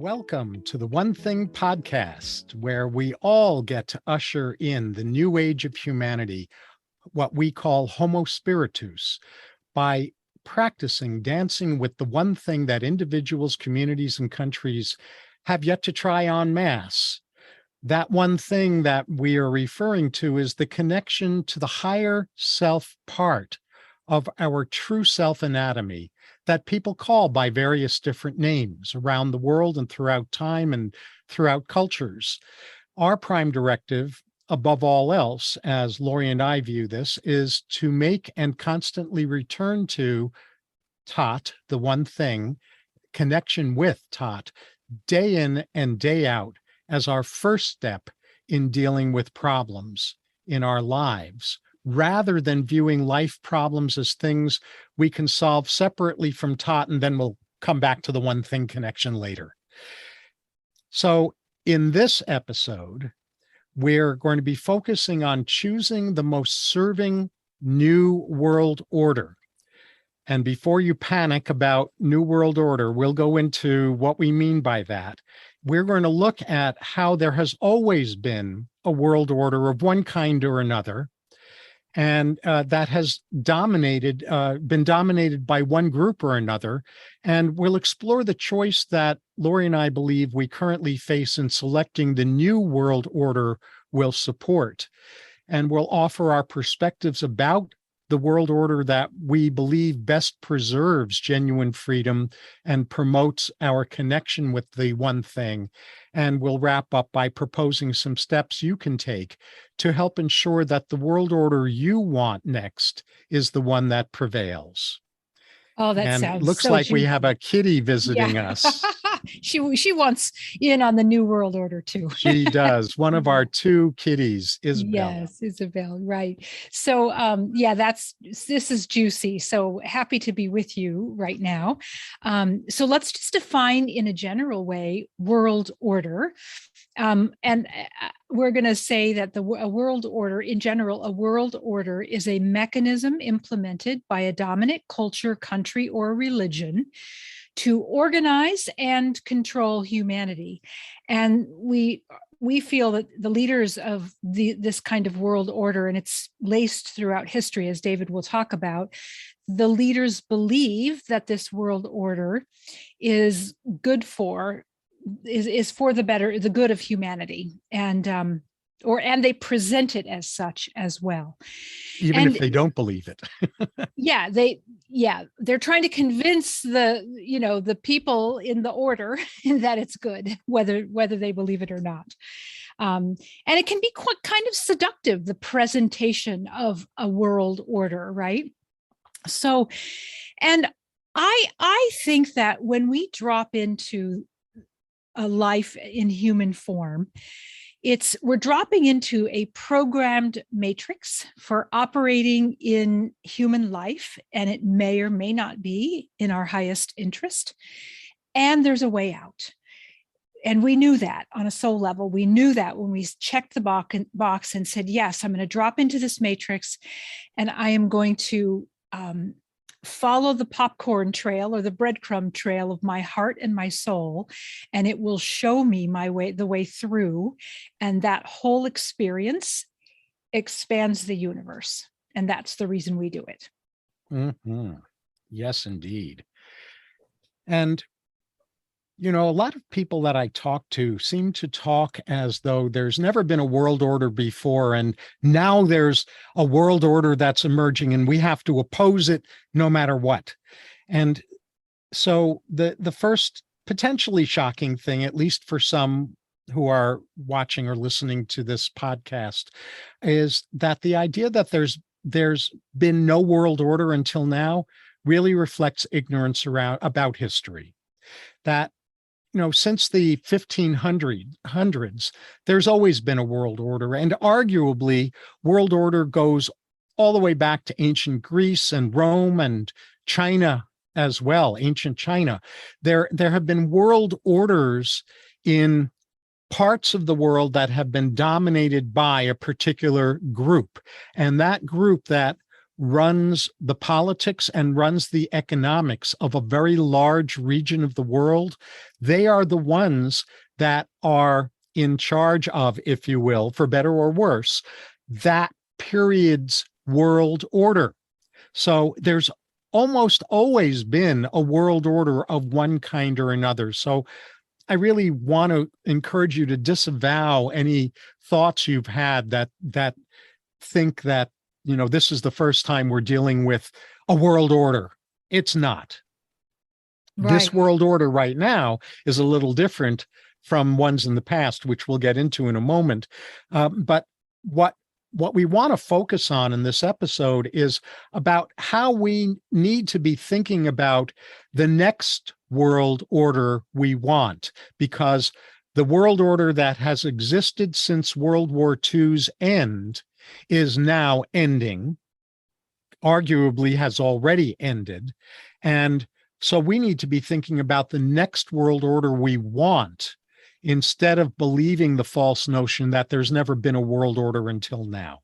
Welcome to the One Thing podcast, where we all get to usher in the new age of humanity, what we call Homo Spiritus, by practicing dancing with the one thing that individuals, communities, and countries have yet to try en masse. That one thing that we are referring to is the connection to the higher self part of our true self anatomy that people call by various different names around the world and throughout time and throughout cultures. Our prime directive, above all else, as Laurie and I view this, is to make and constantly return to Tat, the one thing, connection with Tat, day in and day out as our first step in dealing with problems in our lives, rather than viewing life problems as things we can solve separately from Tat, and then we'll come back to the one thing connection later. So in this episode, we're going to be focusing on choosing the most serving new world order. And before you panic about New World Order, we'll go into what we mean by that. We're going to look at how there has always been a world order of one kind or another, and that has been dominated by one group or another. And we'll explore the choice that Laurie and I believe we currently face in selecting the new world order we'll support. And we'll offer our perspectives about the world order that we believe best preserves genuine freedom and promotes our connection with the one thing. And we'll wrap up by proposing some steps you can take to help ensure that the world order you want next is the one that prevails. Oh, that and sounds looks so like we juicy. have a kitty visiting us. She wants in on the new world order too. She does. One of our two kitties, Isabel. Yes, Isabel, right. So this is juicy. So happy to be with you right now. So let's just define in a general way world order. And we're going to say that a world order in general, a world order is a mechanism implemented by a dominant culture, country, or religion to organize and control humanity. And we feel that the leaders of this kind of world order, and it's laced throughout history, as David will talk about, the leaders believe that this world order is good for the good of humanity, and they present it as such as well, even if they don't believe it. They're trying to convince the people in the order that it's good, whether they believe it or not. And it can be quite kind of seductive, the presentation of a world order, right? So, and I think that when we drop into a life in human form, we're dropping into a programmed matrix for operating in human life, and it may or may not be in our highest interest. And there's a way out. And we knew that on a soul level. We knew that when we checked the box and said, yes, I'm going to drop into this matrix, and I am going to follow the popcorn trail or the breadcrumb trail of my heart and my soul, and it will show me the way through. And that whole experience expands the universe. And that's the reason we do it. Mm-hmm. Yes, indeed. And a lot of people that I talk to seem to talk as though there's never been a world order before, and now there's a world order that's emerging, and we have to oppose it no matter what. And so the first potentially shocking thing, at least for some who are watching or listening to this podcast, is that the idea that there's been no world order until now really reflects ignorance about history. That since the 1500s, there's always been a world order, and arguably world order goes all the way back to ancient Greece and Rome and China as well, ancient China. There have been world orders in parts of the world that have been dominated by a particular group, and that group that runs the politics and runs the economics of a very large region of the world. They are the ones that are in charge of, if you will, for better or worse, that period's world order. So there's almost always been a world order of one kind or another. So I really want to encourage you to disavow any thoughts you've had that think that, this is the first time we're dealing with a world order. It's not. This Right. world order right now is a little different from ones in the past, which we'll get into in a moment. But what we want to focus on in this episode is about how we need to be thinking about the next world order we want, because the world order that has existed since World War II's end is now ending, arguably has already ended. And so we need to be thinking about the next world order we want, instead of believing the false notion that there's never been a world order until now.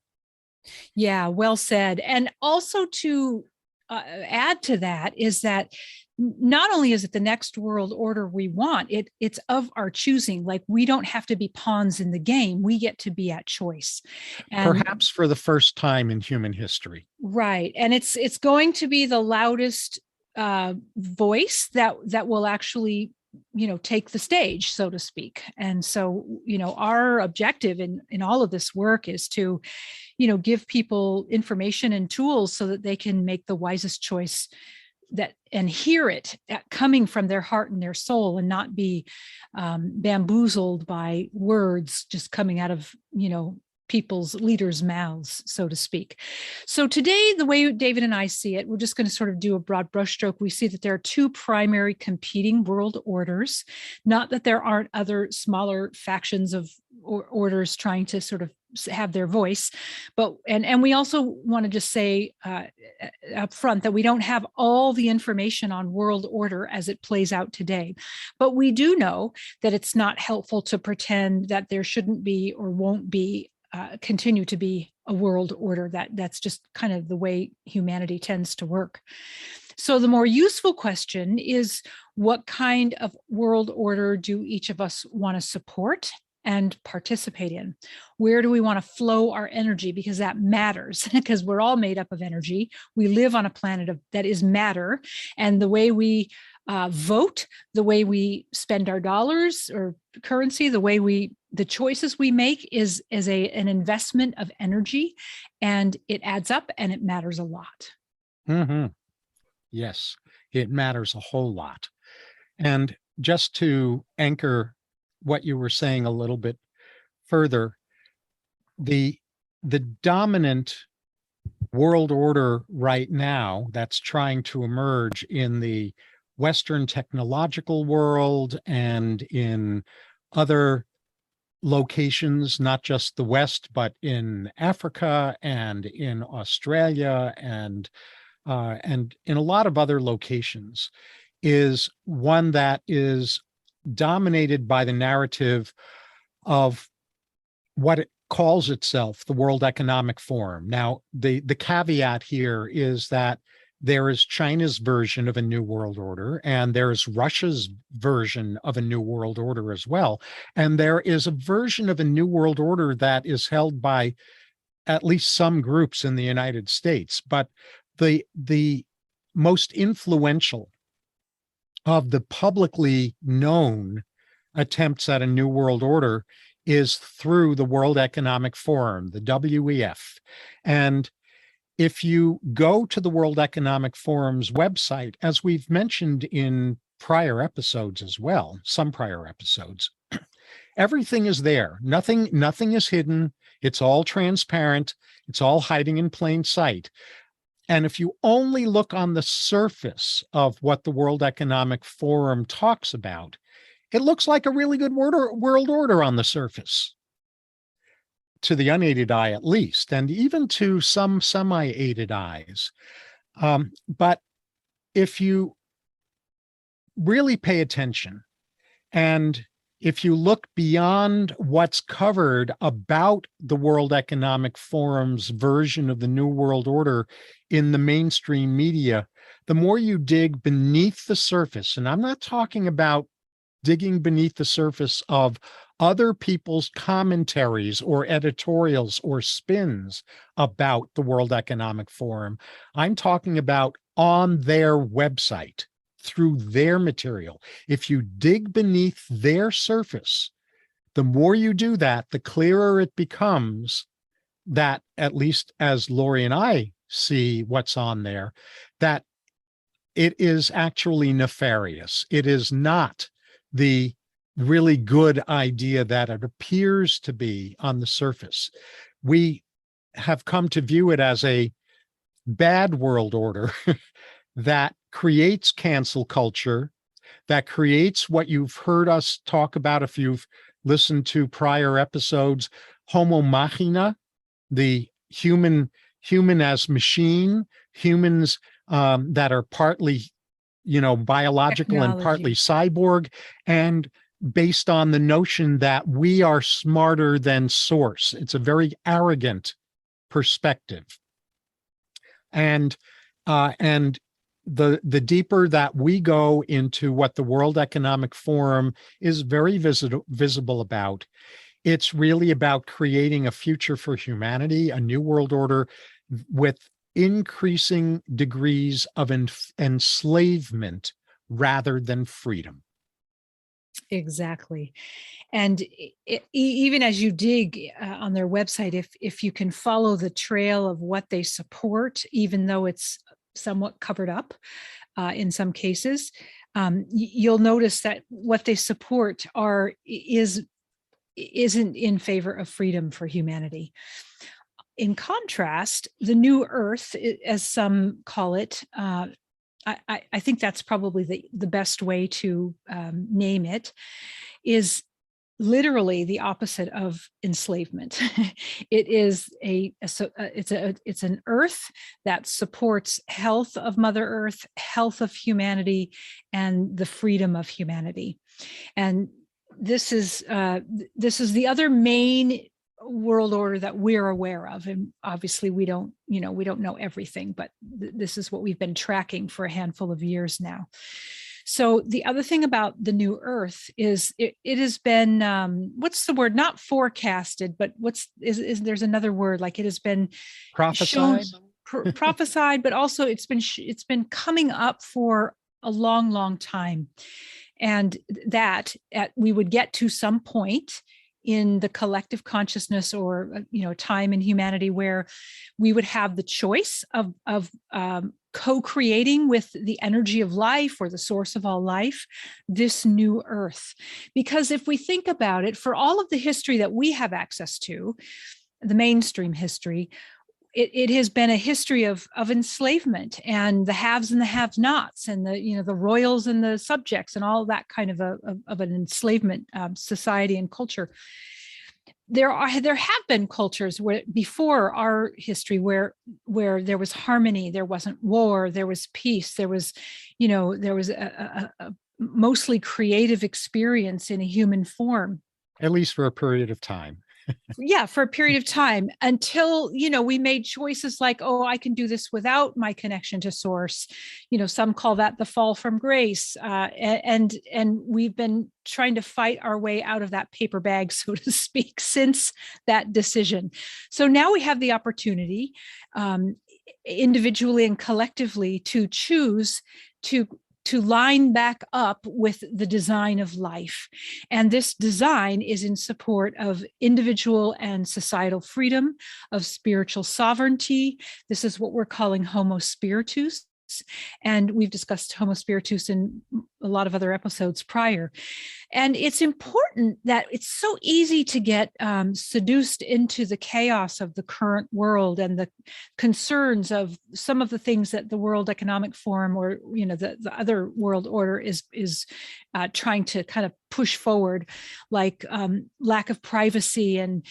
Yeah, well said. And also to add to that is that not only is it the next world order we want, it's of our choosing. Like, we don't have to be pawns in the game. We get to be at choice. And perhaps for the first time in human history. right. And it's going to be the loudest voice that will actually take the stage, so to speak. And so our objective in all of this work is to give people information and tools so that they can make the wisest choice, that and hear it coming from their heart and their soul, and not be bamboozled by words just coming out of people's leaders' mouths, so to speak. So today, the way David and I see it, we're just going to sort of do a broad brushstroke. We see that there are two primary competing world orders, not that there aren't other smaller factions of orders trying to sort of have their voice, but and we also want to just say up front that we don't have all the information on world order as it plays out today, but we do know that it's not helpful to pretend that there shouldn't be or won't be continue to be a world order. That's just kind of the way humanity tends to work. So the more useful question is, what kind of world order do each of us want to support and participate in? Where do we want to flow our energy? Because that matters, because we're all made up of energy. We live on a planet that is matter, and the way we vote, the way we spend our dollars or currency, the choices we make is an investment of energy, and it adds up and it matters a lot. Mm-hmm. Yes, it matters a whole lot. And just to anchor what you were saying a little bit further, the dominant world order right now that's trying to emerge in the Western technological world and in other locations, not just the West, but in Africa and in Australia and in a lot of other locations, is one that is dominated by the narrative of what it calls itself the World Economic Forum. Now, the caveat here is that there is China's version of a new world order, and there's Russia's version of a new world order as well. And there is a version of a new world order that is held by at least some groups in the United States. But the most influential of the publicly known attempts at a new world order is through the World Economic Forum, the WEF. And if you go to the World Economic Forum's website, as we've mentioned in prior episodes as well, some prior episodes, everything is there. Nothing is hidden. It's all transparent. It's all hiding in plain sight. And if you only look on the surface of what the World Economic Forum talks about, it looks like a really good world order on the surface, to the unaided eye at least, and even to some semi-aided eyes. But if you really pay attention and if you look beyond what's covered about the World Economic Forum's version of the New World Order in the mainstream media, the more you dig beneath the surface, and I'm not talking about digging beneath the surface of other people's commentaries or editorials or spins about the World Economic Forum. I'm talking about on their website, through their material. If you dig beneath their surface, the more you do that, the clearer it becomes that, at least as Laurie and I see what's on there, that it is actually nefarious. It is not the really good idea that it appears to be on the surface. We have come to view it as a bad world order that creates cancel culture, that creates what you've heard us talk about if you've listened to prior episodes, homo machina, the human as machine, humans that are partly, biological and partly cyborg, and based on the notion that we are smarter than source. It's a very arrogant perspective. And the deeper that we go into what the World Economic Forum is very visible about, it's really about creating a future for humanity, a new world order with increasing degrees of enslavement rather than freedom. Exactly. And even as you dig on their website, if you can follow the trail of what they support, even though it's somewhat covered up in some cases, you'll notice that what they support isn't in favor of freedom for humanity. In contrast, the New Earth, as some call it, I think that's probably the best way to name it, is literally the opposite of enslavement. It is it's an earth that supports health of Mother Earth, health of humanity, and the freedom of humanity. And this is the other main world order that we're aware of, and obviously we don't know everything, but this is what we've been tracking for a handful of years now. So the other thing about the New Earth is it has been what's the word, not forecasted, but is there's another word, like it has been prophesied prophesied, but also it's been coming up for a long time, and that we would get to some point in the collective consciousness or time in humanity where we would have the choice of co-creating with the energy of life or the source of all life, this new earth. Because if we think about it, for all of the history that we have access to, the mainstream history, it has been a history of enslavement and the haves and the have-nots and the royals and the subjects and all that kind of an enslavement society and culture. There have been cultures where before our history where there was harmony, there wasn't war, there was peace, there was a mostly creative experience in a human form, at least for a period of time. Yeah, for a period of time until, we made choices like, oh, I can do this without my connection to source. Some call that the fall from grace. And we've been trying to fight our way out of that paper bag, so to speak, since that decision. So now we have the opportunity, individually and collectively, to choose to line back up with the design of life. And this design is in support of individual and societal freedom, of spiritual sovereignty. This is what we're calling Homo Spiritus. And we've discussed Homo Spiritus in a lot of other episodes prior. And it's important that it's so easy to get seduced into the chaos of the current world and the concerns of some of the things that the World Economic Forum or the other world order is trying to kind of push forward, like lack of privacy and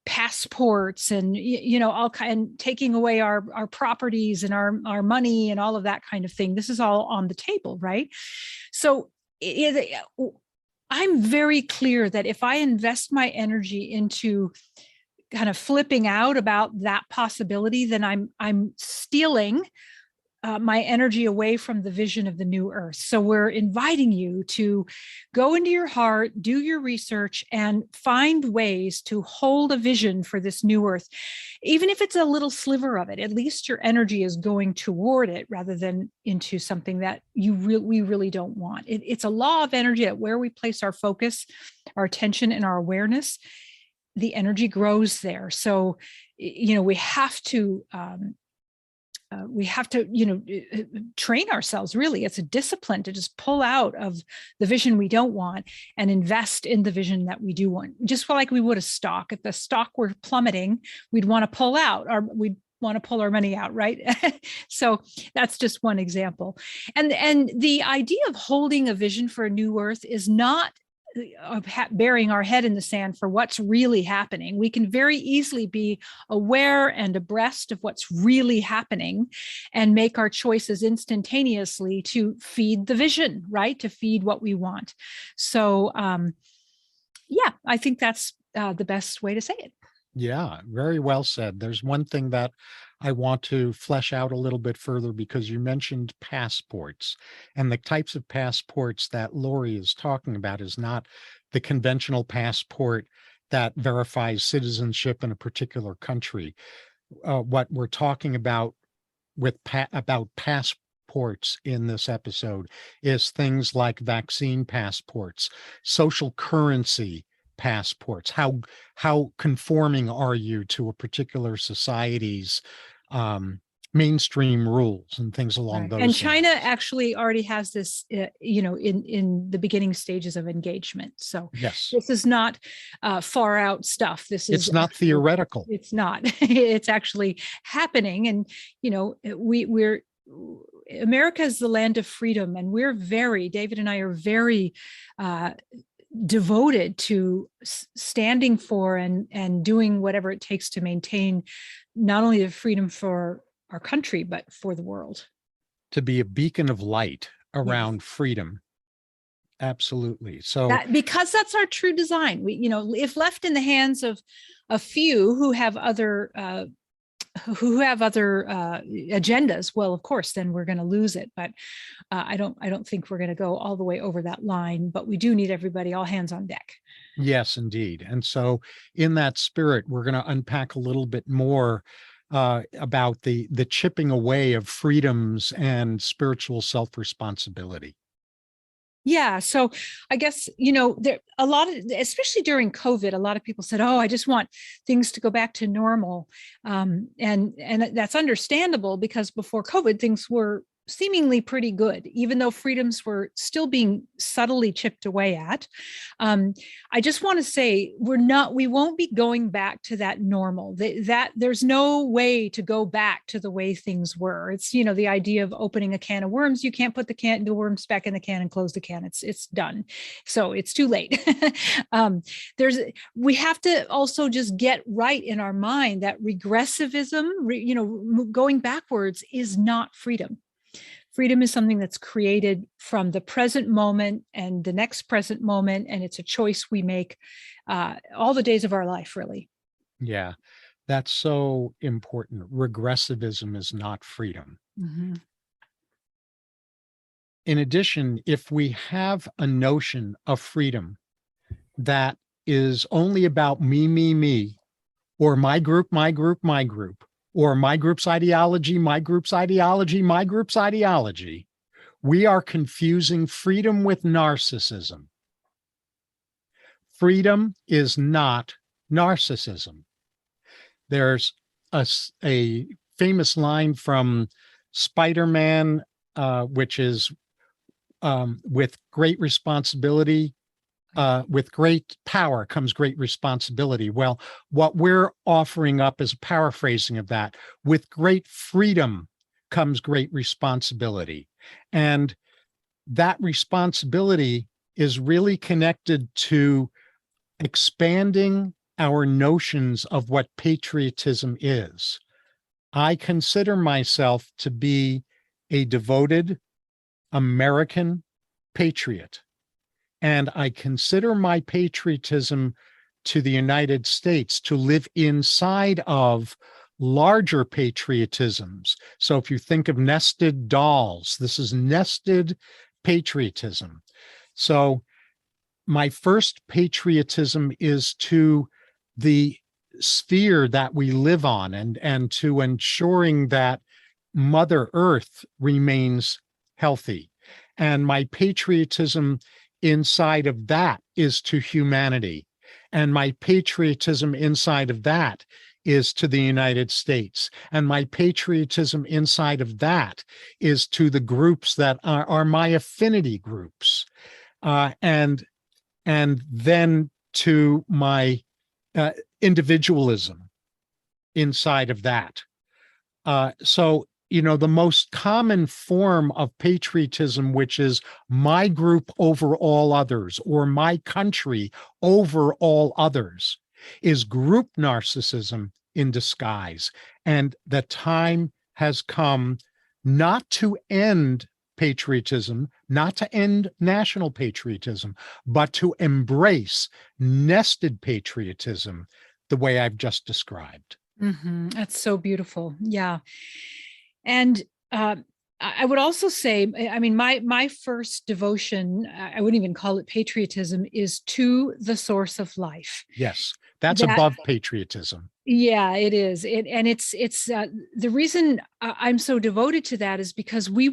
passports and all kind, taking away our properties and our money and all of that kind of thing. This is all on the table, right? So I'm very clear that if I invest my energy into kind of flipping out about that possibility, then I'm stealing my energy away from the vision of the new earth. So we're inviting you to go into your heart, do your research, and find ways to hold a vision for this new earth. Even if it's a little sliver of it, at least your energy is going toward it rather than into something that we really don't want. It's a law of energy that where we place our focus, our attention, and our awareness, the energy grows there. So, we have to train ourselves. Really, it's a discipline to just pull out of the vision we don't want and invest in the vision that we do want. Just like we would a stock. If the stock were plummeting, we'd want to pull out, or we'd want to pull our money out, right? So that's just one example. And the idea of holding a vision for a new earth is not burying our head in the sand for what's really happening. We can very easily be aware and abreast of what's really happening and make our choices instantaneously to feed the vision, right? To feed what we want. So, I think that's the best way to say it. Yeah, very well said. There's one thing that I want to flesh out a little bit further, because you mentioned passports, and the types of passports that Laurie is talking about is not the conventional passport that verifies citizenship in a particular country. What we're talking about about passports in this episode is things like vaccine passports, social currency passports. How conforming are you to a particular society's mainstream rules and things along Right. those And China lines? actually already has this, in the beginning stages of engagement. So Yes, this is not far out stuff. This is it's not theoretical. it's not. It's actually happening. And we're America is the land of freedom, and David and I are very devoted to standing for and doing whatever it takes to maintain not only the freedom for our country, but for the world. To be a beacon of light Yes. around freedom. Absolutely. So That, because that's our true design. If left in the hands of a few who have other agendas, well, of course, then we're going to lose it. But I don't think we're going to go all the way over that line. But we do need everybody, all hands on deck. yes, indeed. And so in that spirit, we're going to unpack a little bit more about the chipping away of freedoms and spiritual self-responsibility. Yeah. So I guess, there a lot of, especially during COVID, a lot of people said, oh, I just want things to go back to normal. And that's understandable, because before COVID, things were seemingly pretty good, even though freedoms were still being subtly chipped away at. I just want to say we won't be going back to that normal. That there's no way to go back to the way things were. It's, the idea of opening a can of worms. You can't put the worms back in the can and close the can. It's done. So it's too late. We have to also just get right in our mind that regressivism, going backwards is not freedom. Freedom is something that's created from the present moment and the next present moment, and it's a choice we make all the days of our life, really. Yeah, that's so important. Regressivism is not freedom. Mm-hmm. In addition, if we have a notion of freedom that is only about me, or my group, or my group's ideology, my group's ideology, my group's ideology, we are confusing freedom with narcissism. Freedom is not narcissism. There's a famous line from Spider-Man, which is with great responsibility, with great power comes great responsibility. Well, what we're offering up is a paraphrasing of that. With great freedom comes great responsibility. And that responsibility is really connected to expanding our notions of what patriotism is. I consider myself to be a devoted American patriot. And I consider my patriotism to the United States to live inside of larger patriotisms. So if you think of nested dolls, this is nested patriotism. So my first patriotism is to the sphere that we live on, and to ensuring that Mother Earth remains healthy. And my patriotism inside of that is to humanity. And my patriotism inside of that is to the United States. And my patriotism inside of that is to the groups that are my affinity groups. And then to my individualism inside of that. So, the most common form of patriotism, which is my group over all others, or my country over all others, is group narcissism in disguise. And the time has come not to end patriotism, not to end national patriotism, but to embrace nested patriotism the way I've just described. Mm-hmm. That's so beautiful. Yeah. And I would also say, I mean, my first devotion, I wouldn't even call it patriotism, is to the source of life. Yes, that's above patriotism. Yeah, it is. It's the reason I'm so devoted to that is because we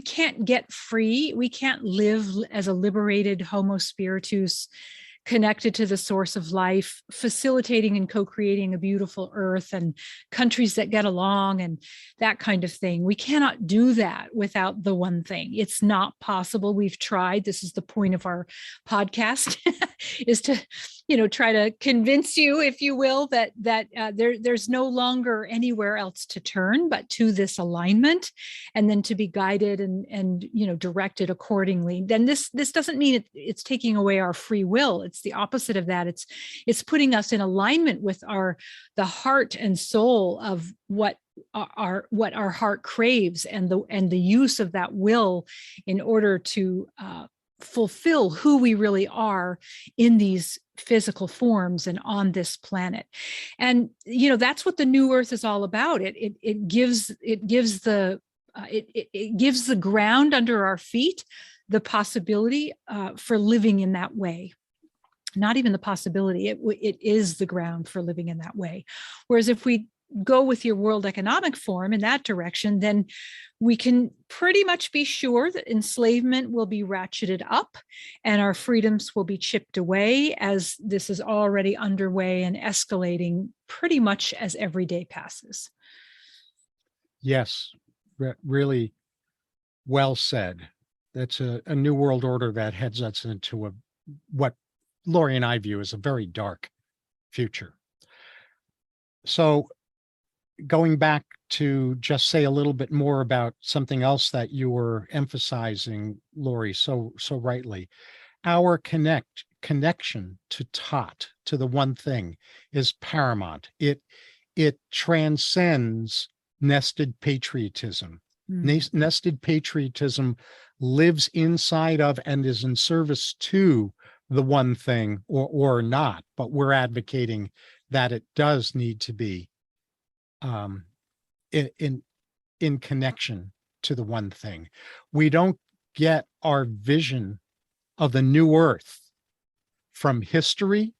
can't get free. We can't live as a liberated Homo spiritus, connected to the source of life, facilitating and co-creating a beautiful earth and countries that get along and that kind of thing. We cannot do that without the one thing. It's not possible. We've tried. This is the point of our podcast, is to, try to convince you, if you will, that there's no longer anywhere else to turn but to this alignment, and then to be guided and directed accordingly. Then this doesn't mean it's taking away our free will. It's the opposite of that. It's putting us in alignment with the heart and soul of what our heart craves, and the use of that will in order to fulfill who we really are in these physical forms and on this planet. And that's what the new earth is all about. It gives the ground under our feet the possibility for living in that way. Not even the possibility, it is the ground for living in that way. Whereas if we go with your World Economic Forum in that direction, then we can pretty much be sure that enslavement will be ratcheted up and our freedoms will be chipped away, as this is already underway and escalating pretty much as every day passes. Yes, really well said. That's a new world order that heads us into what Laurie and I view as a very dark future. So going back to just say a little bit more about something else that you were emphasizing, Laurie, so rightly, our connection to Tot, to the one thing, is paramount. It transcends nested patriotism. Nested patriotism lives inside of and is in service to the one thing, or not, but we're advocating that it does need to be in connection to the one thing. We don't get our vision of the new earth from history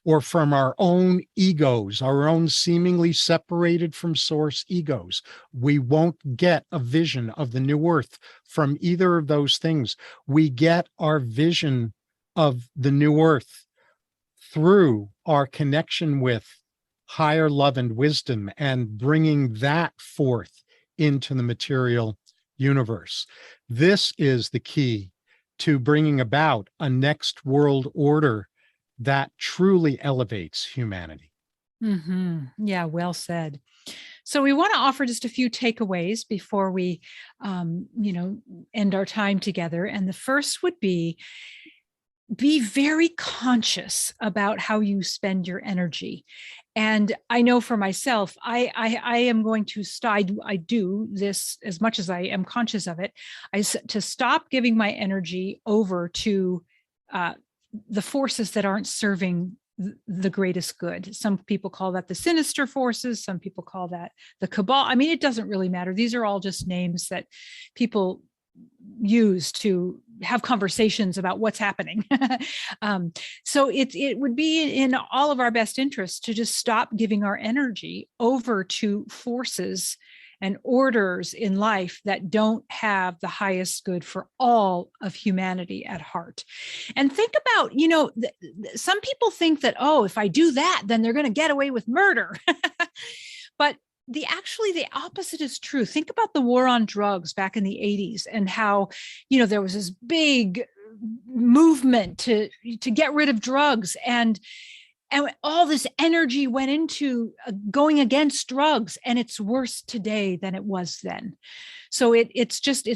or from our own egos, our own seemingly separated from source egos. We won't get a vision of the new earth from either of those things. We get our vision of the new earth through our connection with higher love and wisdom, and bringing that forth into the material universe. This is the key to bringing about a next world order that truly elevates humanity. Mm-hmm. Yeah, well said. So we want to offer just a few takeaways before we, end our time together. And the first would be very conscious about how you spend your energy, And I know for myself, I am going to I do this as much as I am conscious of it. To stop giving my energy over to the forces that aren't serving the greatest good. Some people call that the sinister forces. Some people call that the cabal. I mean, it doesn't really matter. These are all just names that people use to have conversations about what's happening. So it would be in all of our best interests to just stop giving our energy over to forces and orders in life that don't have the highest good for all of humanity at heart. And think about, some people think that, oh, if I do that, then they're going to get away with murder. But the opposite is true. Think about the war on drugs back in the 80s and how, there was this big movement to get rid of drugs, and all this energy went into going against drugs, and it's worse today than it was then. So it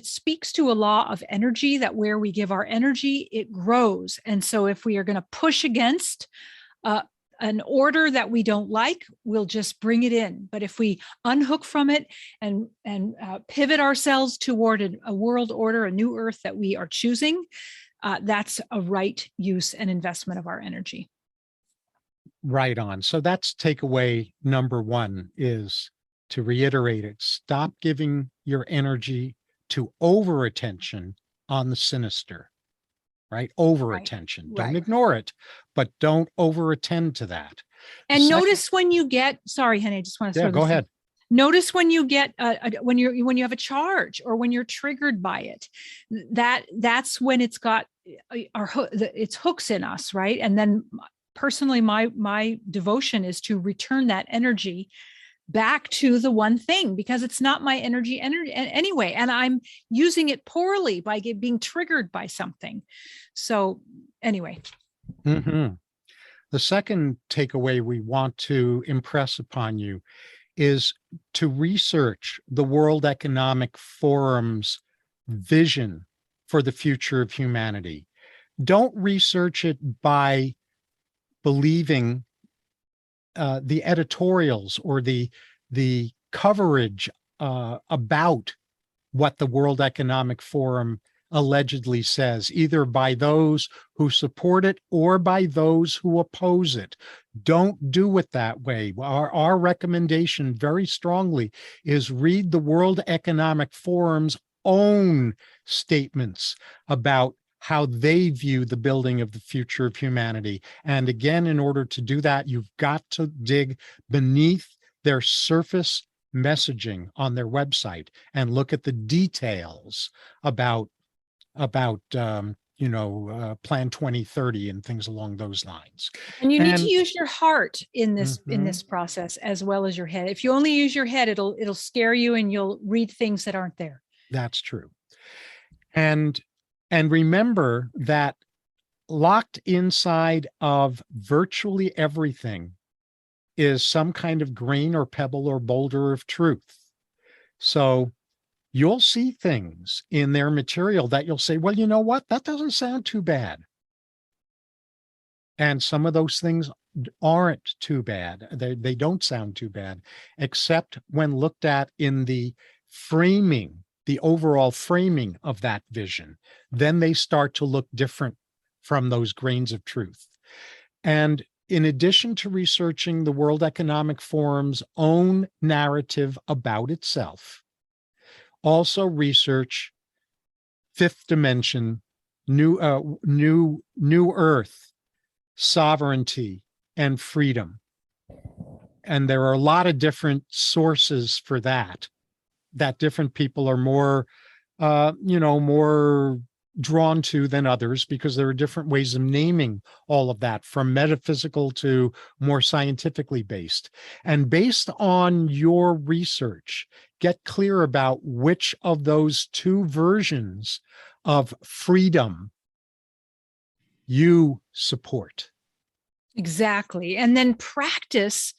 speaks to a law of energy, that where we give our energy, it grows. And so if we are going to push against an order that we don't like, we'll just bring it in. But if we unhook from it and pivot ourselves toward a world order, a new earth that we are choosing, that's a right use and investment of our energy. Right on. So that's takeaway number one, is to reiterate it. Stop giving your energy to over attention on the sinister, right? Over attention. Don't ignore it, but don't over attend to that. And notice when you get, sorry, honey, I just want to go ahead. Notice when you get when you have a charge, or when you're triggered by it, that's when it's got its hooks in us, right? And then personally, my devotion is to return that energy back to the one thing, because it's not my energy anyway, and I'm using it poorly by being triggered by something. So anyway. Mm-hmm. The second takeaway we want to impress upon you is to research the World Economic Forum's vision for the future of humanity. Don't research it by believing the editorials or the coverage about what the World Economic Forum allegedly says, either by those who support it or by those who oppose it. Don't do it that way. Our recommendation very strongly is read the World Economic Forum's own statements about how they view the building of the future of humanity. And again, in order to do that, you've got to dig beneath their surface messaging on their website and look at the details about Plan 2030 and things along those lines. And you need to use your heart in this process as well as your head. If you only use your head, it'll scare you, and you'll read things that aren't there. That's true. And remember that locked inside of virtually everything is some kind of grain or pebble or boulder of truth. So you'll see things in their material that you'll say, well, you know what? That doesn't sound too bad. And some of those things aren't too bad. They don't sound too bad, except when looked at in the framing, the overall framing of that vision. Then they start to look different from those grains of truth. And in addition to researching the World Economic Forum's own narrative about itself, also research Fifth Dimension, New Earth, sovereignty, and freedom. And there are a lot of different sources for that different people are more drawn to than others, because there are different ways of naming all of that, from metaphysical to more scientifically based. And based on your research, get clear about which of those two versions of freedom you support. Exactly. And then practice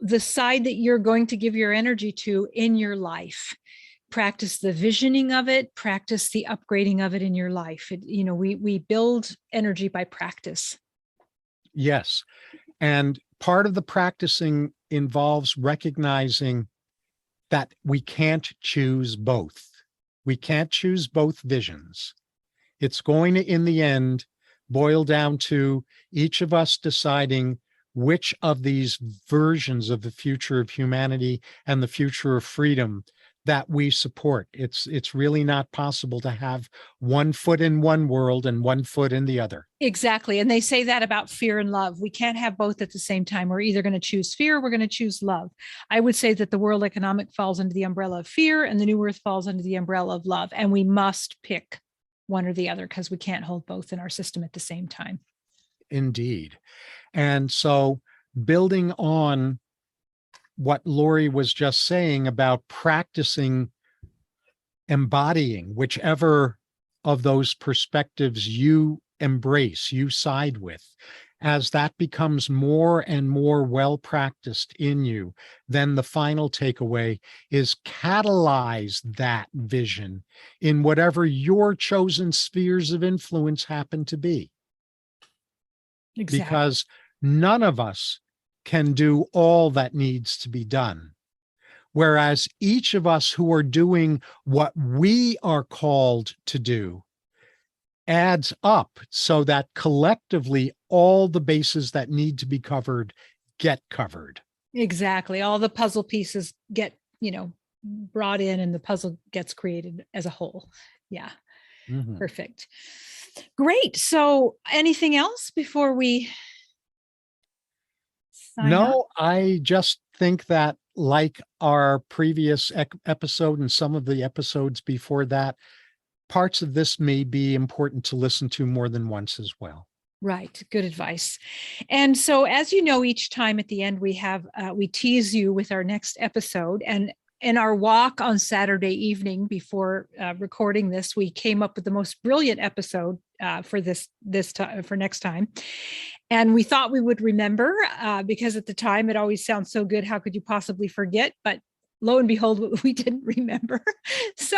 the side that you're going to give your energy to in your life. Practice the visioning of it, practice the upgrading of it in your life. We build energy by practice. Yes. And part of the practicing involves recognizing that we can't choose both. We can't choose both visions. It's going to, in the end, boil down to each of us deciding which of these versions of the future of humanity and the future of freedom that we support. It's really not possible to have one foot in one world and one foot in the other. Exactly. And they say that about fear and love. We can't have both at the same time. We're either going to choose fear, or we're going to choose love. I would say that the World Economic falls under the umbrella of fear and the New Earth falls under the umbrella of love. And we must pick one or the other because we can't hold both in our system at the same time. Indeed. And so building on what Laurie was just saying about practicing embodying whichever of those perspectives you embrace, you side with, as that becomes more and more well practiced in you, then the final takeaway is catalyze that vision in whatever your chosen spheres of influence happen to be. Exactly. Because none of us can do all that needs to be done. Whereas each of us who are doing what we are called to do adds up so that collectively all the bases that need to be covered get covered. Exactly. All the puzzle pieces get, brought in and the puzzle gets created as a whole. Yeah. Mm-hmm. Perfect. Great. So anything else before we sign off? I just think that, like our previous episode and some of the episodes before that, parts of this may be important to listen to more than once as well. Right. Good advice. And so, as you know, each time at the end, we tease you with our next episode. And in our walk on Saturday evening before recording this, we came up with the most brilliant episode for for next time. And we thought we would remember because at the time it always sounds so good. How could you possibly forget? But lo and behold, we didn't remember. So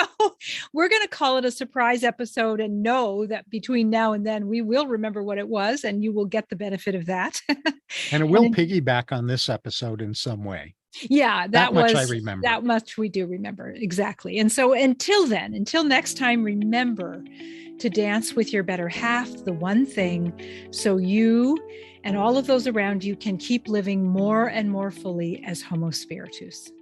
we're going to call it a surprise episode and know that between now and then we will remember what it was and you will get the benefit of that. And it will piggyback on this episode in some way. Yeah, that much I remember. That much we do remember. Exactly. And so until next time, remember to dance with your better half, the one thing, so you and all of those around you can keep living more and more fully as Homo Spiritus.